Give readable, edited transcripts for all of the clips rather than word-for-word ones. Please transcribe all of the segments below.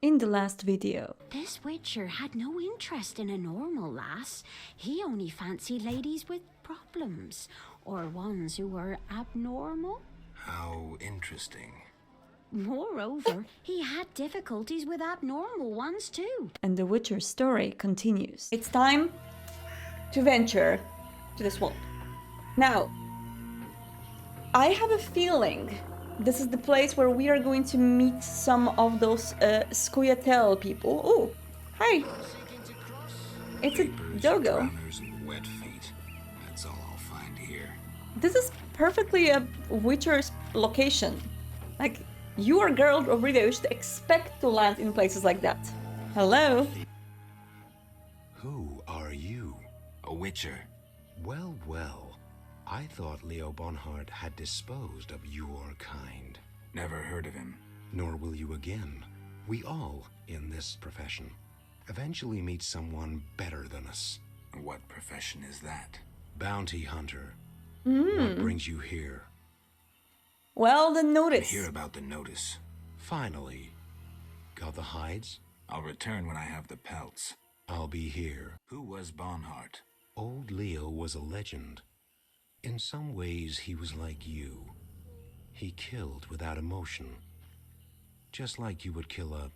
In the last video. This Witcher had no interest in a normal lass. He only fancied ladies with problems, or ones who were abnormal. How interesting. Moreover, he had difficulties with abnormal ones too. And the Witcher story continues. It's time to venture to the swamp. Now, I have a feeling this is the place where we are going to meet some of those Scoia'tael people. Oh, hi. It's a dogo. And wet feet. That's all I'll find here. This is perfectly a Witcher's location. Like, you are Geralt of Rivia, you should expect to land in places like that. Hello? Who are you? A witcher. Well, well. I thought Leo Bonhart had disposed of your kind. Never heard of him. Nor will you again. We all, in this profession, eventually meet someone better than us. What profession is that? Bounty hunter. What brings you here? Well, the I notice. hear about the notice. Finally. Got the hides? I'll return when I have the pelts. I'll be here. Who was Bonhart? Old Leo was a legend. In some ways, he was like you. He killed without emotion. Just like you would kill a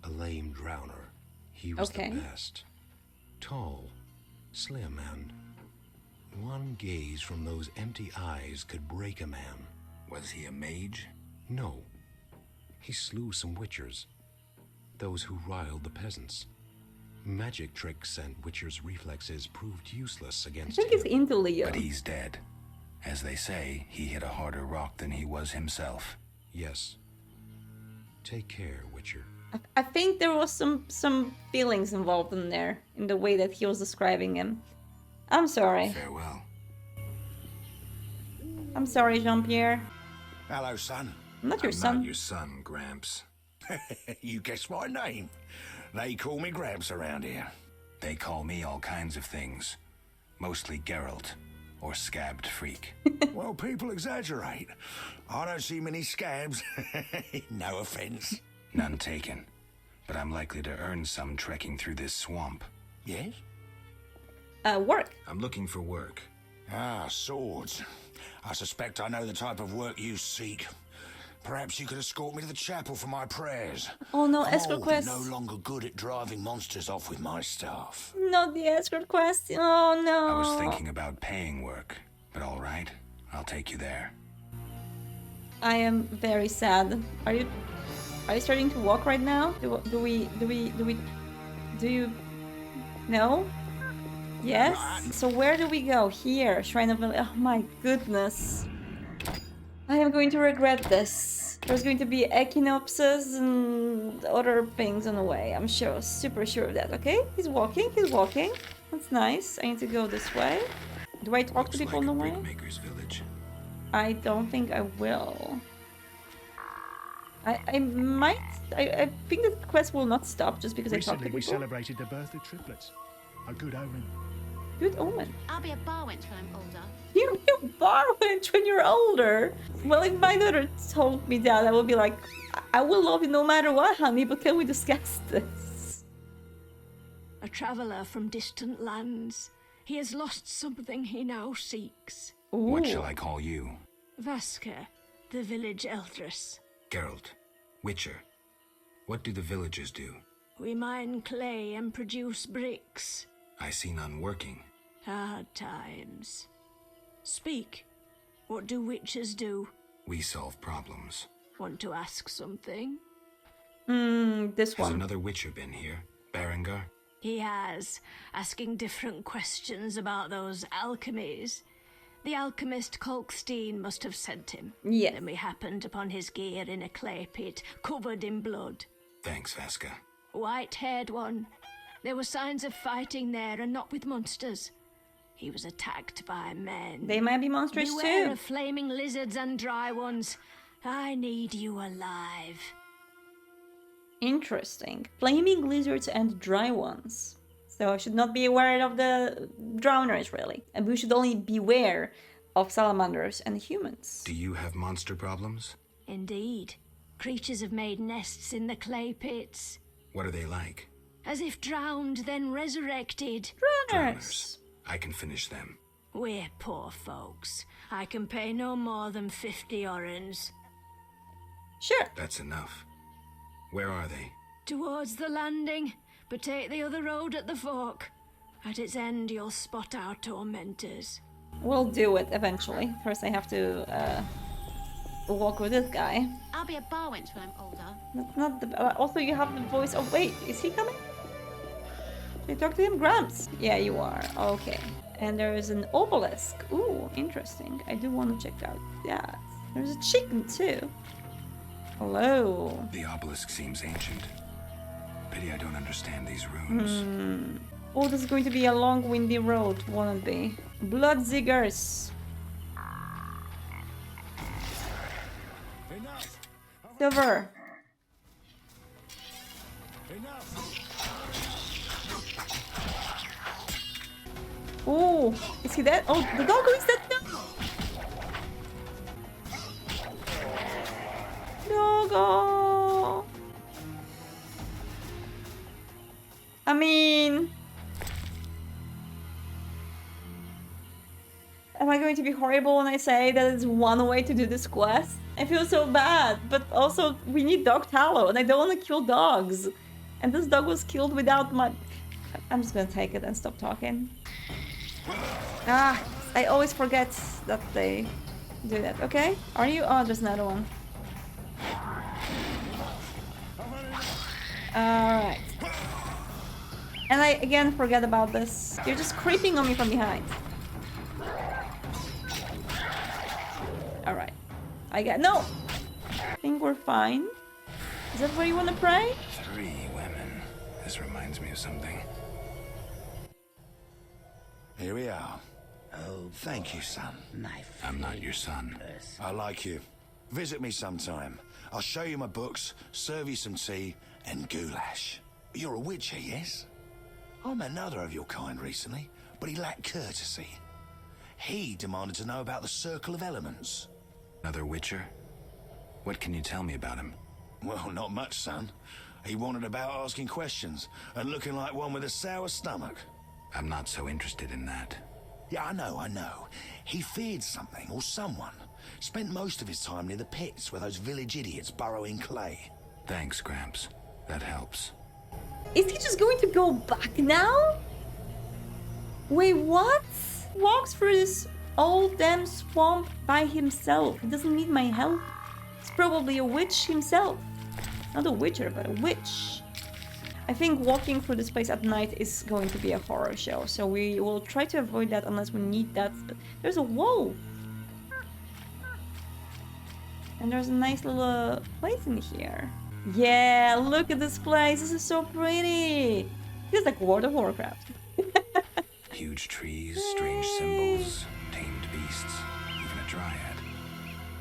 lame drowner. He was the best. Tall, slim, and one gaze from those empty eyes could break a man. Was he a mage? No. He slew some witchers. Those who riled the peasants. Magic tricks and witchers' reflexes proved useless I against think him. it's into Leo. But he's dead. As they say, he hit a harder rock than he was himself. Yes. Take care, Witcher. I think there was some feelings involved in there, in the way that he was describing him. I'm sorry. Farewell. I'm sorry, Jean-Pierre. Hello, son. I'm not your son. Not your son, Gramps. You guessed my name. They call me Gramps around here. They call me all kinds of things. Mostly Geralt, or Scabbed Freak. Well, people exaggerate. I don't see many scabs. No offense. None taken. But I'm likely to earn some trekking through this swamp. Yes? Work. I'm looking for work. Ah, swords. I suspect I know the type of work you seek. Perhaps you could escort me to the chapel for my prayers. Oh no, I'm escort old quest. and no longer good at driving monsters off with my staff. Not the escort quest. Oh no. I was thinking about paying work, but all right, I'll take you there. I am very sad. Are you starting to walk right now? Do you no? Yes. So where do we go? Here, Shrine of Village. Oh my goodness. I am going to regret this. There's going to be equinoxes and other things on the way. I'm sure, super sure of that. Okay, he's walking. He's walking. That's nice. I need to go this way. Do I talk to people on the way? Brickmaker's village. I don't think I will. I might. I think the quest will not stop just because I talk to Recently, people. we celebrated the birth of triplets. A good omen. Good omen. I'll be a bar wench when I'm older. You're a bar wench when you're older. Well, if my daughter told me that, I would be like, I will love you no matter what, honey, but can we discuss this? A traveller from distant lands. He has lost something he now seeks. Ooh. What shall I call you? Vaska, the village eldress. Geralt. Witcher. What do the villagers do? We mine clay and produce bricks. I see none working. Hard times. Speak. What do witches do? We solve problems. Want to ask something? This Has one. another Witcher been here? Berengar? He has, asking different questions about those alchemies. The alchemist Kolkstein must have sent him. Yes. Then we happened upon his gear in a clay pit, covered in blood. Thanks, Vaska. White-haired one. There were signs of fighting there, and not with monsters. He was attacked by men. They might be monsters Beware too. of flaming lizards and dry ones. I need you alive. Interesting. Flaming lizards and dry ones. So I should not be aware of the drowners, really. And we should only beware of salamanders and humans. Do you have monster problems? Indeed. Creatures have made nests in the clay pits. What are they like? As if drowned, then resurrected. Runners. I can finish them. We're poor folks. I can pay no more than 50 orens. Sure. That's enough. Where are they? Towards the landing, but take the other road at the fork. At its end, you'll spot our tormentors. We'll do it eventually. First I have to walk with this guy. I'll be a bar wench when I'm older. That's not the... also you have the voice... Oh wait, is he coming? Should I talk to him? Gramps? Yeah, you are. Okay. And there is an obelisk. Ooh, interesting. I do want to check out that. There's a chicken too. Hello. The obelisk seems ancient. Pity I don't understand these runes. Oh, this is going to be a long, windy road, won't it be? Blood ziggers. Enough! Silver. Enough! Oh, is he dead? Oh, the doggo is dead now. Doggo. I mean... Am I going to be horrible when I say that it's one way to do this quest? I feel so bad, but also we need dog tallow and I don't want to kill dogs. And this dog was killed without my... I'm just gonna take it and stop talking. Ah, I always forget that they do that. Okay, are you? Oh, there's another one. Alright. And I again forget about this. You're just creeping on me from behind. Alright. I got... No! I think we're fine. Is that where you want to pray? 3 women. This reminds me of something. Here we are. Oh, thank you, son. I'm not your son. I like you. Visit me sometime. I'll show you my books, serve you some tea, and goulash. You're a witcher, yes? I met another of your kind recently, but he lacked courtesy. He demanded to know about the Circle of Elements. Another witcher? What can you tell me about him? Well, not much, son. He wanted about asking questions and looking like one with a sour stomach. I'm not so interested in that. Yeah, I know. He feared something or someone. Spent most of his time near the pits where those village idiots burrow in clay. Thanks, Gramps. That helps. Is he just going to go back now? Wait, what? Walks through this old damn swamp by himself. He doesn't need my help. He's probably a witch himself. Not a witcher, but a witch. I think walking through this place at night is going to be a horror show, so we will try to avoid that unless we need that. But there's a wolf! And there's a nice little place in here. Yeah, look at this place! This is so pretty! Feels like World of Warcraft. Huge trees, strange symbols, tamed beasts, even a dryad.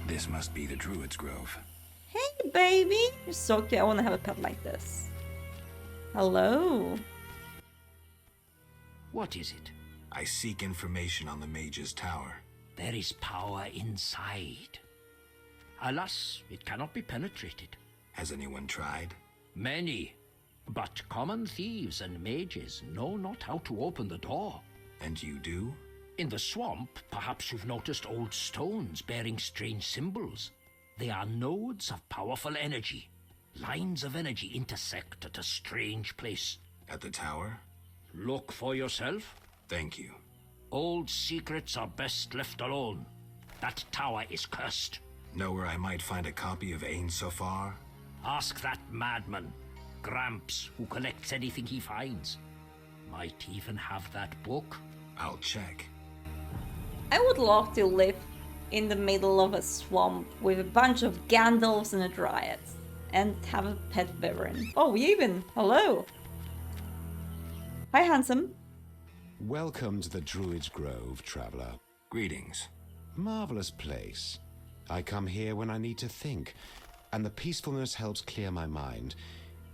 This must be the Druid's Grove. Hey, baby! You're so cute. I want to have a pet like this. Hello. What is it? I seek information on the Mage's Tower. There is power inside. Alas, it cannot be penetrated. Has anyone tried? Many. But common thieves and mages know not how to open the door. And you do? In the swamp, perhaps you've noticed old stones bearing strange symbols. They are nodes of powerful energy. Lines of energy intersect at a strange place. At the tower? Look for yourself. Thank you. Old secrets are best left alone. That tower is cursed. Know where I might find a copy of Ain Sofar? Ask that madman, Gramps, who collects anything he finds. Might even have that book. I'll check. I would love to live in the middle of a swamp with a bunch of Gandalfs and a Dryad. And have a pet Wyvern. Oh, Yevon! Hello! Hi, handsome. Welcome to the Druid's Grove, traveler. Greetings. Marvelous place. I come here when I need to think, and the peacefulness helps clear my mind.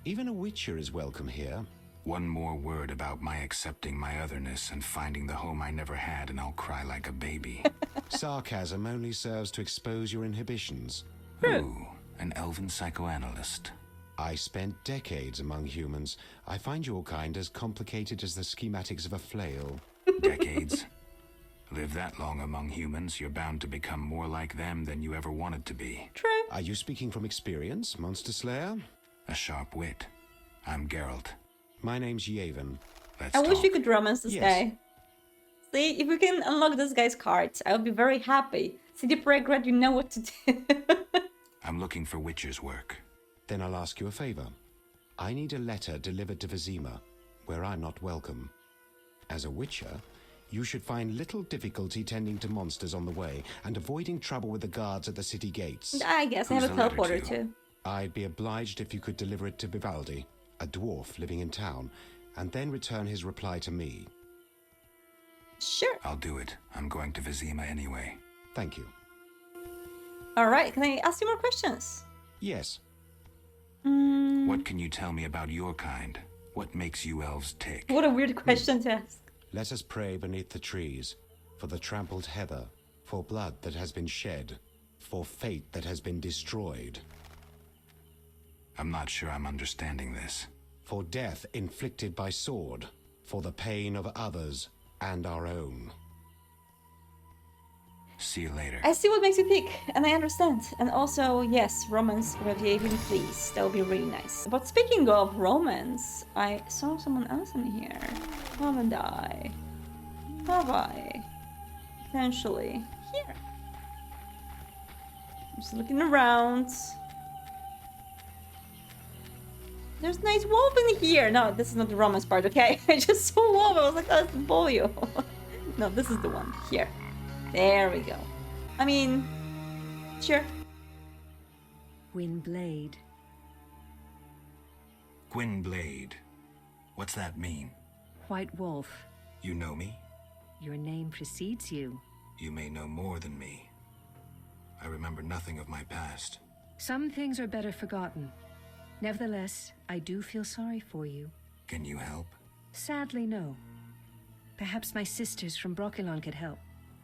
Even a witcher is welcome here. One more word about my accepting my otherness and finding the home I never had, and I'll cry like a baby. Sarcasm only serves to expose your inhibitions. Ooh, an elven psychoanalyst. I spent decades among humans. I find your kind as complicated as the schematics of a flail. Decades? Live that long among humans, you're bound to become more like them than you ever wanted to be. True. Are you speaking from experience, Monster Slayer? A sharp wit. I'm Geralt. My name's Yavin. Let's I wish talk. we could romance this Yes. guy. See, if we can unlock this guy's cards, I would be very happy. See, the regret, you know what to do. I'm looking for Witcher's work. Then I'll ask you a favor. I need a letter delivered to Vizima, where I'm not welcome. As a Witcher, you should find little difficulty tending to monsters on the way and avoiding trouble with the guards at the city gates. I guess I Who's have a the letter teleporter to? too. I'd be obliged if you could deliver it to Vivaldi, a dwarf living in town, and then return his reply to me. Sure. I'll do it. I'm going to Vizima anyway. Thank you. Alright, can I ask you more questions? Yes. What can you tell me about your kind? What makes you elves tick? What a weird question to ask. Let us pray beneath the trees, for the trampled heather, for blood that has been shed, for fate that has been destroyed, I'm not sure I'm understanding this. for death inflicted by sword, for the pain of others and our own. See you later. I see what makes you tick, and I understand. And also, yes, romance with Yavin, please. That would be really nice. But speaking of romance, I saw someone else in here. Haven't I? Have I? Potentially. Here. I'm just looking around. There's a nice wolf in here. No, this is not the romance part, okay? I just saw a wolf. I was like, oh, that's Bolio. No, this is the one. Here. There we go. I mean, sure. Gwynblade. Gwynblade. What's that mean? White Wolf. You know me? Your name precedes you. You may know more than me. I remember nothing of my past. Some things are better forgotten. Nevertheless, I do feel sorry for you. Can you help? Sadly, no. Perhaps my sisters from BROKILON could help,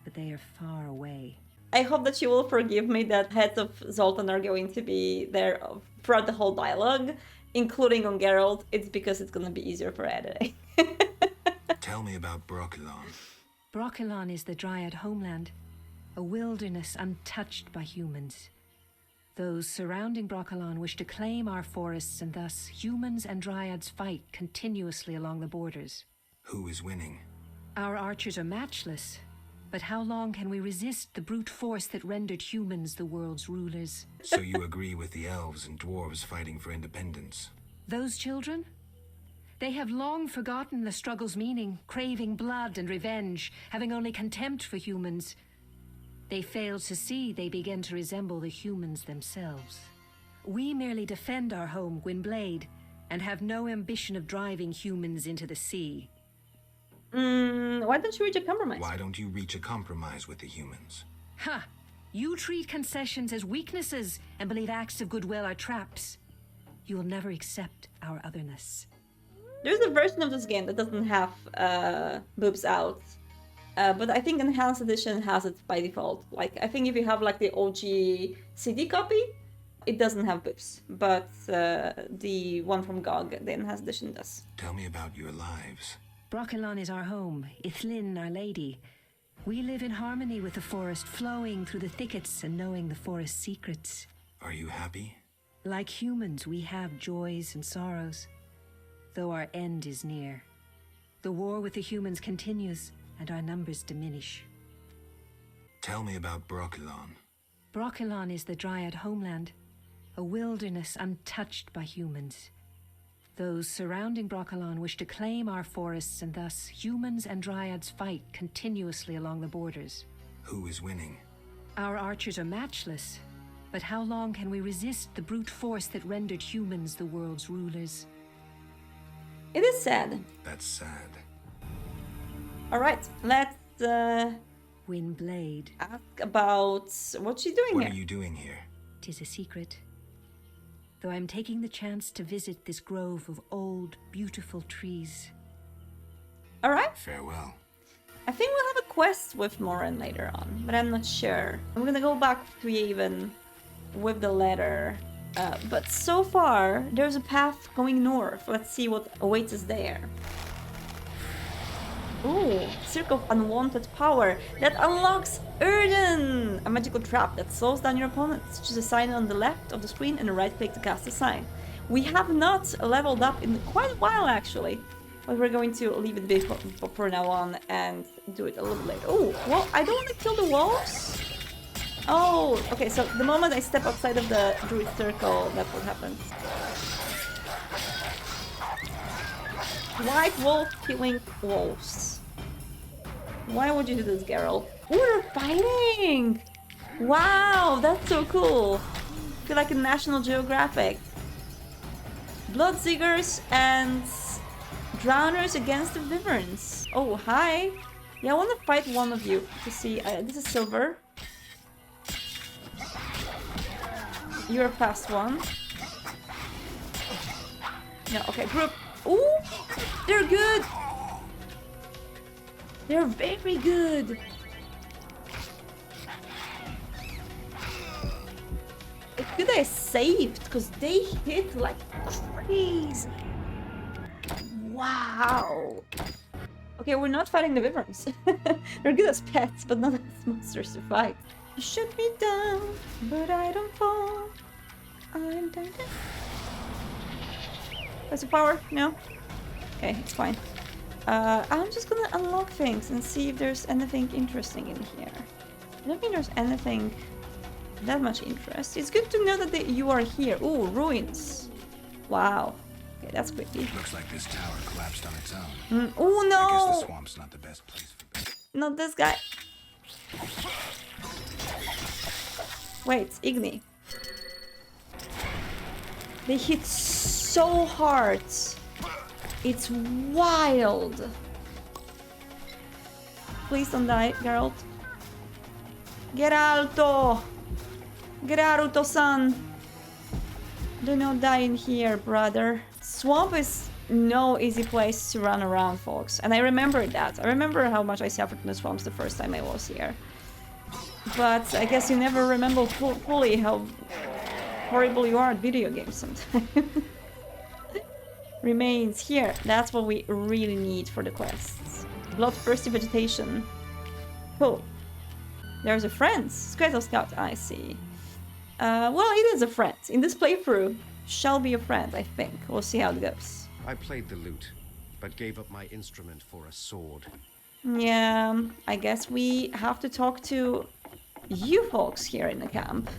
but they are far away. I hope that you will forgive me that heads of Zoltan are going to be there throughout the whole dialogue, including on Geralt. It's because it's gonna be easier for editing. Tell me about BROKILON. BROKILON is the Dryad homeland, a wilderness untouched by humans. Those surrounding BROKILON wish to claim our forests, and thus humans and Dryads fight continuously along the borders. Who is winning? Our archers are matchless, but how long can we resist the brute force that rendered humans the world's rulers? So you agree with the elves and dwarves fighting for independence? Those children? They have long forgotten the struggle's meaning, craving blood and revenge, having only contempt for humans. They fail to see they begin to resemble the humans themselves. We merely defend our home, Gwynblade, and have no ambition of driving humans into the sea. Why don't you reach a compromise? Why don't you reach a compromise with the humans? Ha! You treat concessions as weaknesses and believe acts of goodwill are traps. You will never accept our otherness. There's a version of this game that doesn't have boobs out. But I think Enhanced Edition has it by default. Like, I think if you have like the OG CD copy, it doesn't have boobs. But the one from GOG, the Enhanced Edition does. Tell me about your lives. BROKILON is our home, Ithlin our lady. We live in harmony with the forest, flowing through the thickets and knowing the forest's secrets. Are you happy? Like humans, we have joys and sorrows, though our end is near. The war with the humans continues, and our numbers diminish. Tell me about BROKILON. BROKILON is the Dryad homeland, a wilderness untouched by humans. Those surrounding BROKILON wish to claim our forests, and thus humans and Dryads fight continuously along the borders. Who is winning? Our archers are matchless, but how long can we resist the brute force that rendered humans the world's rulers? It is sad. That's sad. Alright, let's Gwynblade. ask about what she's doing What here. are you doing here? 'Tis a secret. Though I'm taking the chance to visit this grove of old, beautiful trees. Alright, Farewell. I think we'll have a quest with Morin later on, but I'm not sure. I'm gonna go back to Yavin with the ladder. But so far, there's a path going north. Let's see what awaits us there. Ooh, Circle of Unwanted Power. That unlocks Erden! A magical trap that slows down your opponents. Choose a sign on the left of the screen and right-click to cast a sign. We have not leveled up in quite a while, actually. But we're going to leave it be for now on and do it a little later. Oh, well, I don't want to kill the wolves. Oh, okay, so the moment I step outside of the druid circle, that's what happens. White wolf killing wolves. Why would you do this, Geralt? Ooh, they're fighting! Wow, that's so cool. I feel like a National Geographic. Bloodseekers and drowners against the wyverns. Oh, hi. Yeah, I want to fight one of you to see. This is silver. You're a fast one. No, okay, group. Ooh, they're good. They're very good. It's good I saved, because they hit like crazy. Wow. Okay, we're not fighting the wyverns. They're good as pets, but not as monsters to fight. You shoot me down, but I don't fall. I'm down. What's the power? No? Okay, it's fine. I'm just gonna unlock things and see if there's anything interesting in here. I don't think there's anything that much interest. It's good to know that you are here. Ooh, ruins. Wow. Okay, that's creepy. Looks like this tower collapsed on its own. Oh no! I guess the swamp's not the best place for Not this guy. Wait, Igni. They hit so hard. It's wild. Please don't die, Geralt. Geralto! Geralto-san! Do not die in here, brother. Swamp is no easy place to run around, folks. And I remember that. I remember how much I suffered in the swamps the first time I was here. But I guess you never remember fully how horrible you are at video games sometimes. Remains here. That's what we really need for the quests. Bloodthirsty vegetation. Cool. There's a friend. Squirtle Scout, I see. Well, it is a friend. In this playthrough, shall be a friend, I think. We'll see how it goes. I played the lute, but gave up my instrument for a sword. Yeah, I guess we have to talk to you folks here in the camp.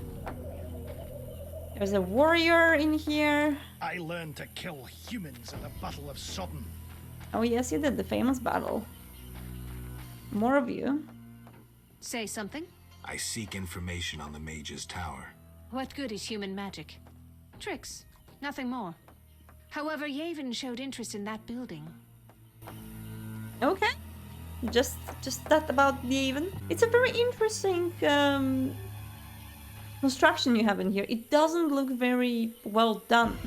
There's a warrior in here. I learned to kill humans at the Battle of Sodden. Oh yes, you did, the famous battle. More of you. Say something? I seek information on the mage's tower. What good is human magic? Tricks, nothing more. However, Yavin showed interest in that building. Okay. Just that about the Yavin. It's a very interesting construction you have in here. It doesn't look very well done.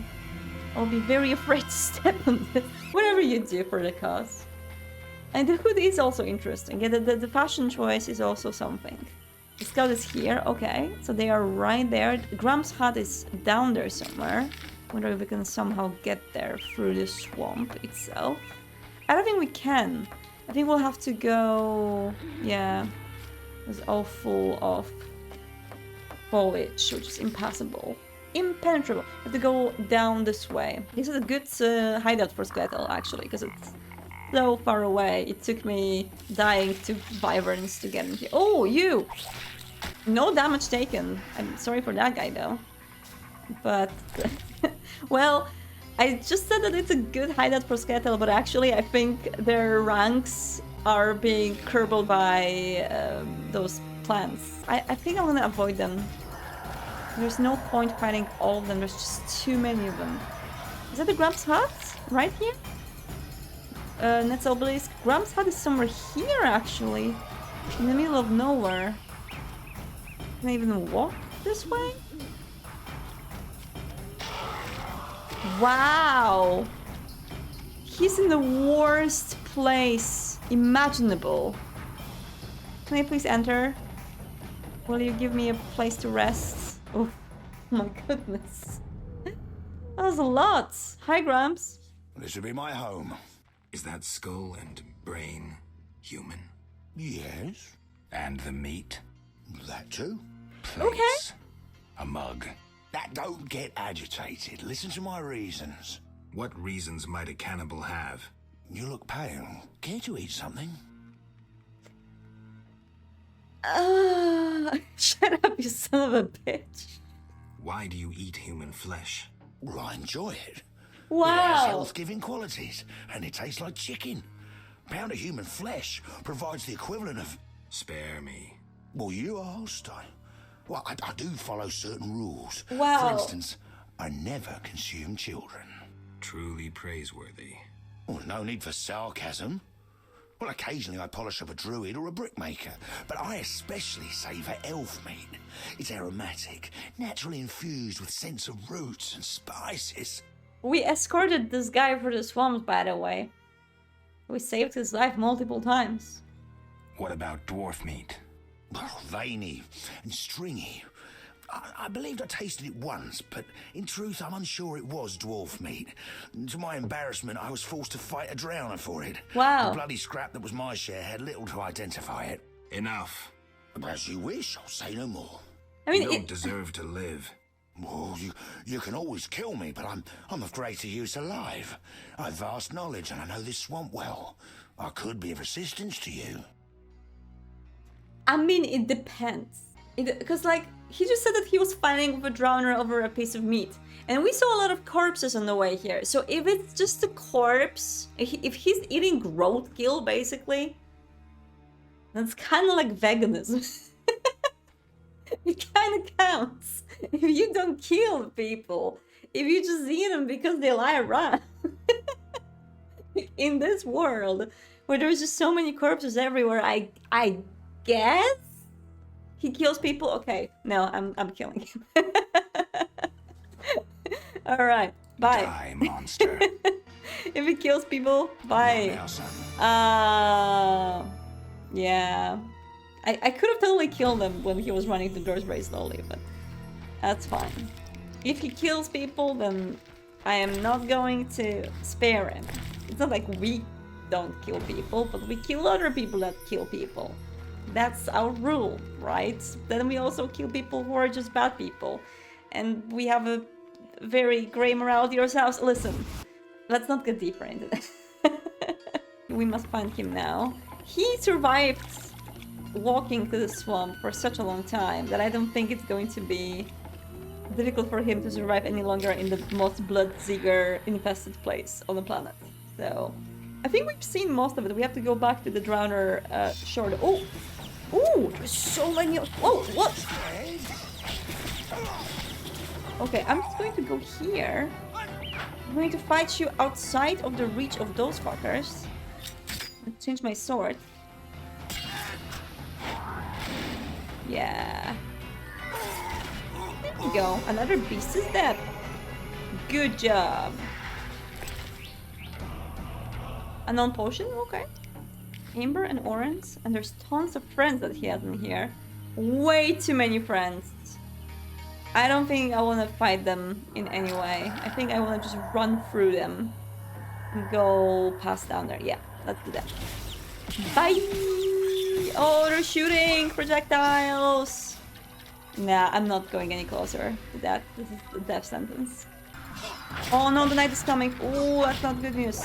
I'll be very afraid to step on this. Whatever you do for the cause. And the hood is also interesting. Yeah, the fashion choice is also something. The scout is here, okay. So they are right there. Grump's hut is down there somewhere. Wonder if we can somehow get there through the swamp itself. I don't think we can. I think we'll have to go... Yeah. It's all full of foliage, which is impassable. Impenetrable. We have to go down this way. This is a good hideout for Squirtle, actually, because it's so far away. It took me dying to wyverns to get in here. Oh, you! No damage taken. I'm sorry for that guy, though. But, well, I just said that it's a good hideout for Squirtle, but actually I think their ranks are being curbed by those plants. I think I'm gonna avoid them. There's no point fighting all of them, there's just too many of them. Is that the Grump's hut? Right here? Net's Obelisk. Grump's hut is somewhere here, actually. In the middle of nowhere. Can I even walk this way? Wow! He's in the worst place imaginable. Can I please enter? Will you give me a place to rest? Oof. my goodness. That was a lot. Hi, Gramps. This would be my home. Is that skull and brain human? Yes. And the meat? That too. Plates. Okay. A mug. That don't get agitated. Listen to my reasons. What reasons might a cannibal have? You look pale. Care to eat something? Shut up, you son of a bitch. Why do you eat human flesh? Well, I enjoy it. Wow. It has health-giving qualities, and it tastes like chicken. A pound of human flesh provides the equivalent of... Spare me. Well, you asked. I do follow certain rules. Wow. For instance, I never consume children. Truly praiseworthy. Well, no need for sarcasm. Well, occasionally I polish up a druid or a brickmaker, but I especially savour elf meat. It's aromatic, naturally infused with scents of roots and spices. We escorted this guy through the swamps, by the way. We saved his life multiple times. What about dwarf meat? Well, veiny and stringy. I believed I tasted it once, but in truth I'm unsure it was dwarf meat. To my embarrassment, I was forced to fight a drowner for it. Wow. The bloody scrap that was my share had little to identify it. Enough. As you wish, I'll say no more. I mean, you don't deserve to live. Well, you can always kill me, but I'm of greater use alive. I've vast knowledge and I know this swamp well. I could be of assistance to you. I mean, it depends. Because, like, he just said that he was fighting with a drowner over a piece of meat. And we saw a lot of corpses on the way here. So if it's just a corpse, if he's eating roadkill, basically, that's kind of like veganism. It kind of counts. If you don't kill people, if you just eat them because they lie around. In this world, where there's just so many corpses everywhere, I guess he kills people. Okay, no, I'm killing him. All right, bye. Die, monster. If he kills people, bye. Yeah. I could have totally killed him when he was running the doors very slowly, but that's fine. If he kills people, then I am not going to spare him. It's not like we don't kill people, but we kill other people that kill people. That's our rule, right? Then we also kill people who are just bad people. And we have a very grey morality ourselves. Listen, let's not get deeper into this. We must find him now. He survived walking through the swamp for such a long time that I don't think it's going to be difficult for him to survive any longer in the most blood-seeker infested place on the planet. So I think we've seen most of it. We have to go back to the drowner shore. Oh! Ooh! There's so many... Whoa! What? Okay, I'm just going to go here. I'm going to fight you outside of the reach of those fuckers. Let's change my sword. Yeah. There we go. Another beast is dead. Good job. A non-potion? Okay. Amber and orange. And there's tons of friends that he has in here. Way too many friends. I don't think I want to fight them in any way. I think I want to just run through them. And go past down there. Yeah, let's do that. Bye! Oh, they're shooting projectiles! Nah, I'm not going any closer to that. This is the death sentence. Oh no, the night is coming. Oh, that's not good news.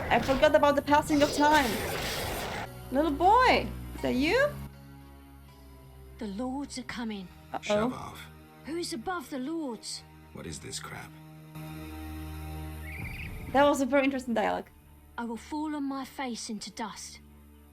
I forgot about the passing of time. Little boy, is that you? The lords are coming. Uh-oh. Shove off. Who's above the lords? What is this crap? That was a very interesting dialogue. I will fall on my face into dust.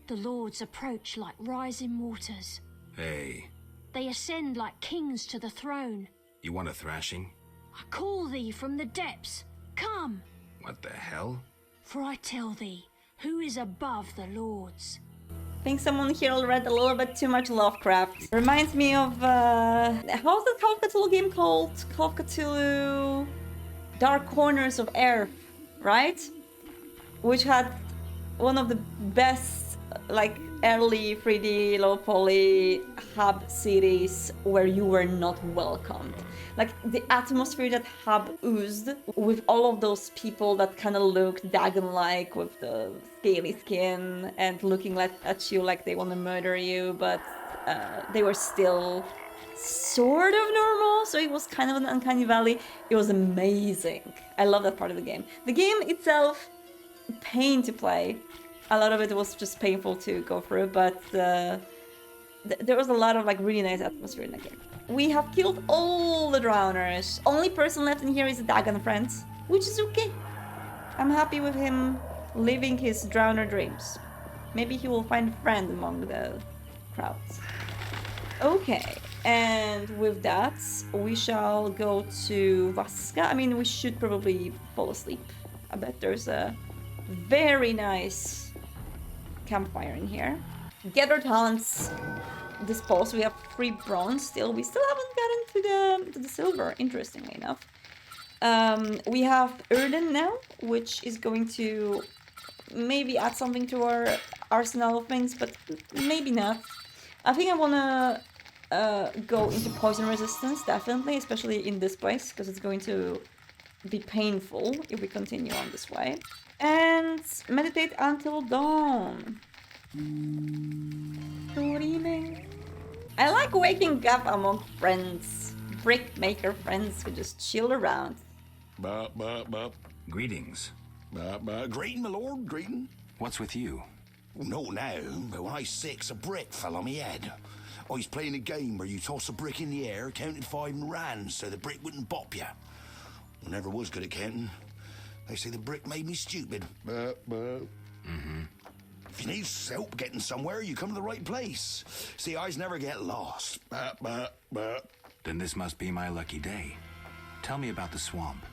The lords approach like rising waters. Hey, They ascend like kings to the throne. you want a thrashing? I call thee from the depths. Come, What the hell? for I tell thee, who is above the lords? I think someone here read a little bit too much Lovecraft. Reminds me of, how's the Call of Cthulhu game called? Call of Cthulhu... Dark Corners of Earth, right? Which had one of the best like early 3D low poly hub cities where you were not welcomed. Like the atmosphere that hub oozed with all of those people that kind of look Dagon-like with the scaly skin and looking like at you like they want to murder you, but they were still sort of normal, so it was kind of an uncanny valley. It was amazing. I love that part of the game. The game itself, pain to play. A lot of it was just painful to go through, but there was a lot of like really nice atmosphere in the game. We have killed all the drowners. Only person left in here is a Dagon friend, which is okay. I'm happy with him living his drowner dreams. Maybe he will find a friend among the crowds. Okay, and with that, we shall go to Vaska. I mean, we should probably fall asleep. I bet there's a very nice campfire in here. Gather talents disposed. We have 3 bronze still. We still haven't gotten to the silver, interestingly enough. We have Erden now, which is going to maybe add something to our arsenal of things, but maybe not. I think I wanna go into poison resistance, definitely, especially in this place, because it's going to be painful if we continue on this way. And meditate until dawn. Dreaming. I like waking up among friends, brickmaker friends who just chill around. Greetings. Greeting, my lord, greeting. What's with you? Not now, but when I was 6, a brick fell on my head. I was playing a game where you toss a brick in the air, counted 5 and ran so the brick wouldn't bop you. I never was good at counting. They say the brick made me stupid. Mm-hmm. If you need help getting somewhere, you come to the right place. See, I never get lost. Then this must be my lucky day. Tell me about the swamp.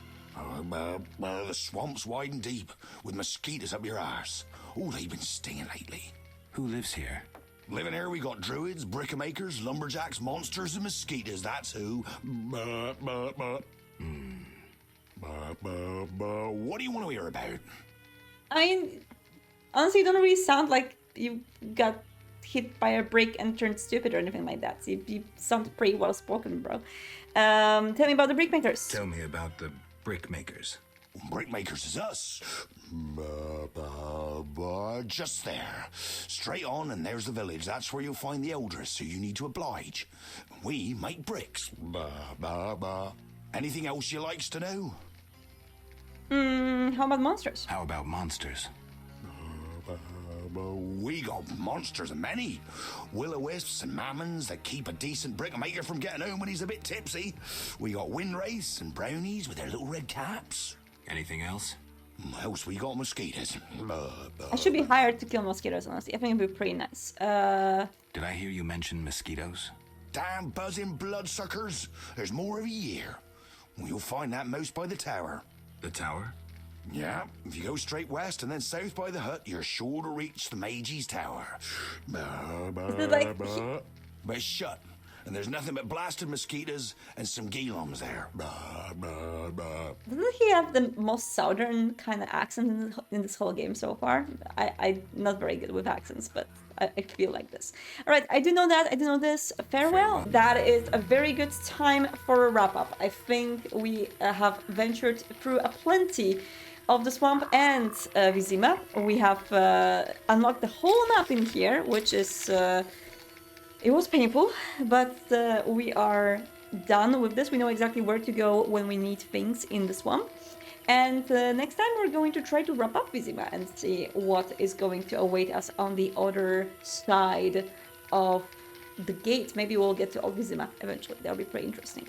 The swamp's wide and deep, with mosquitoes up your arse. Oh, they've been stinging lately. Who lives here? Living here, we got druids, brickmakers, lumberjacks, monsters, and mosquitoes. That's who. What do you want to hear about? I mean, honestly, you don't really sound like you got hit by a brick and turned stupid or anything like that. So you sound pretty well spoken, bro. Tell me about the brickmakers. Tell me about the brickmakers. Brickmakers is us. Just there. Straight on, and there's the village. That's where you'll find the elders, who you need to oblige. We make bricks. Anything else you likes to know? How about monsters? How about monsters? We got monsters and many. Will-o-wisps and mammons that keep a decent brickmaker from getting home when he's a bit tipsy. We got windwraiths and brownies with their little red caps. Anything else? Else we got mosquitoes. I should be hired to kill mosquitoes, honestly. I think it'd be pretty nice. Did I hear you mention mosquitoes? Damn buzzing bloodsuckers. There's more every year. You'll find that most by the tower. The tower? Yeah, if you go straight west and then south by the hut, you're sure to reach the Mage's Tower. But it's shut, and there's nothing but blasted mosquitoes and some geelums there. Doesn't he have the most southern kind of accent in this whole game so far? I'm not very good with accents, but I feel like this. All right, I do know that. I do know this. Farewell. That is a very good time for a wrap-up. I think we have ventured through a plenty of the swamp and Vizima. We have unlocked the whole map in here, which is... it was painful, but we are done with this. We know exactly where to go when we need things in the swamp. And next time we're going to try to wrap up Vizima and see what is going to await us on the other side of the gate. Maybe we'll get to Old Vizima eventually. That'll be pretty interesting.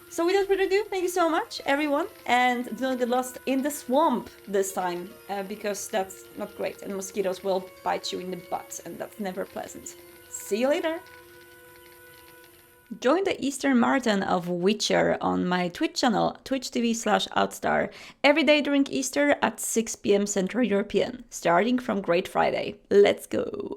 So without further ado, thank you so much, everyone. And do not get lost in the swamp this time, because that's not great. And mosquitoes will bite you in the butt, and that's never pleasant. See you later! Join the Easter Marathon of Witcher on my Twitch channel, twitch.tv/outstar, every day during Easter at 6 p.m. Central European, starting from Great Friday. Let's go!